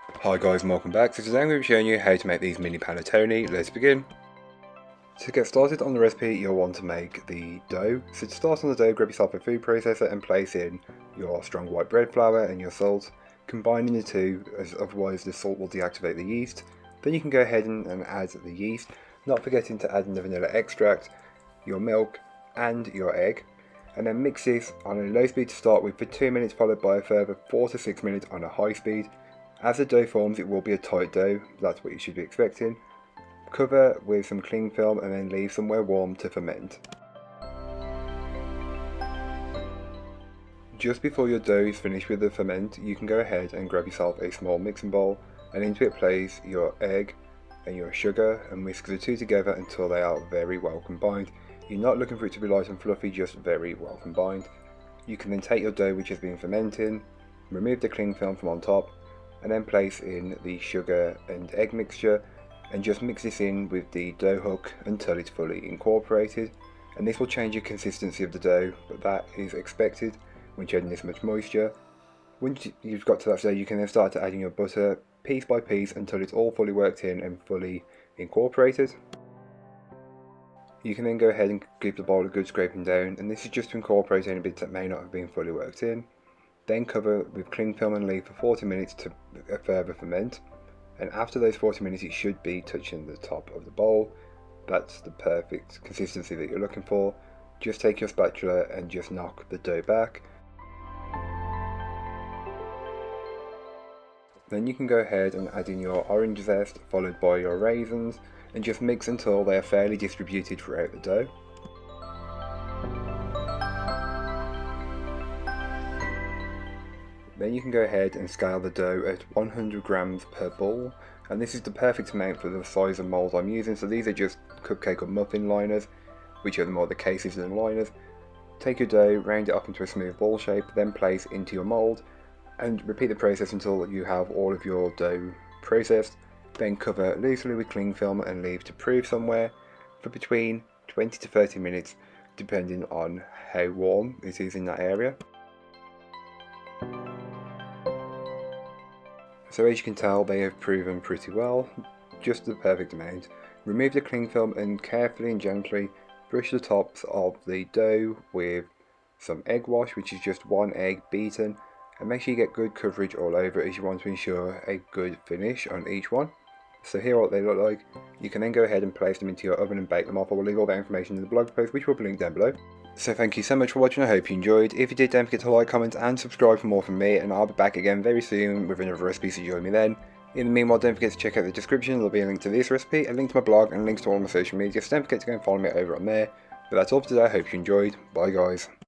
Hi guys and welcome back. So today I'm going to be showing you how to make these mini panettone. Let's begin. To get started on the recipe, you'll want to make the dough. So to start on the dough, grab yourself a food processor and place in your strong white bread flour and your salt, combining the two, as otherwise the salt will deactivate the yeast. Then you can go ahead and add the yeast, not forgetting to add in the vanilla extract, your milk and your egg, and then mix this on a low speed to start with for 2 minutes, followed by a further 4 to 6 minutes on a high speed. As the dough forms, it will be a tight dough, that's what you should be expecting. Cover with some cling film and then leave somewhere warm to ferment. Just before your dough is finished with the ferment, you can go ahead and grab yourself a small mixing bowl, and into it place your egg and your sugar and whisk the two together until they are very well combined. You're not looking for it to be light and fluffy, just very well combined. You can then take your dough which has been fermenting, remove the cling film from on top, and then place in the sugar and egg mixture and just mix this in with the dough hook until it's fully incorporated. And this will change the consistency of the dough, but that is expected when shedding this much moisture. Once you've got to that stage, you can then start to adding your butter piece by piece until it's all fully worked in and fully incorporated. You can then go ahead and give the bowl a good scraping down, and this is just to incorporate any bits that may not have been fully worked in. Then cover with cling film and leave for 40 minutes to further ferment, and after those 40 minutes it should be touching the top of the bowl. That's the perfect consistency that you're looking for. Just take your spatula and just knock the dough back. Then you can go ahead and add in your orange zest followed by your raisins and just mix until they are fairly distributed throughout the dough. Then you can go ahead and scale the dough at 100 grams per ball, and this is the perfect amount for the size of moulds I'm using. So these are just cupcake or muffin liners, which are more the cases than liners. Take your dough, round it up into a smooth ball shape, then place into your mould, and repeat the process until you have all of your dough processed. Then cover loosely with cling film and leave to proof somewhere for between 20 to 30 minutes, depending on how warm it is in that area. So as you can tell, they have proven pretty well, just the perfect amount. Remove the cling film and carefully and gently brush the tops of the dough with some egg wash, which is just 1 egg beaten, and make sure you get good coverage all over it as you want to ensure a good finish on each one. So here are what they look like. You can then go ahead and place them into your oven and bake them off. I will leave all that information in the blog post, which will be linked down below. So thank you so much for watching, I hope you enjoyed. If you did, don't forget to like, comment and subscribe for more from me, and I'll be back again very soon with another recipe, so join me then. In the meanwhile, don't forget to check out the description, there'll be a link to this recipe, a link to my blog and links to all my social media, so don't forget to go and follow me over on there. But that's all for today, I hope you enjoyed, bye guys.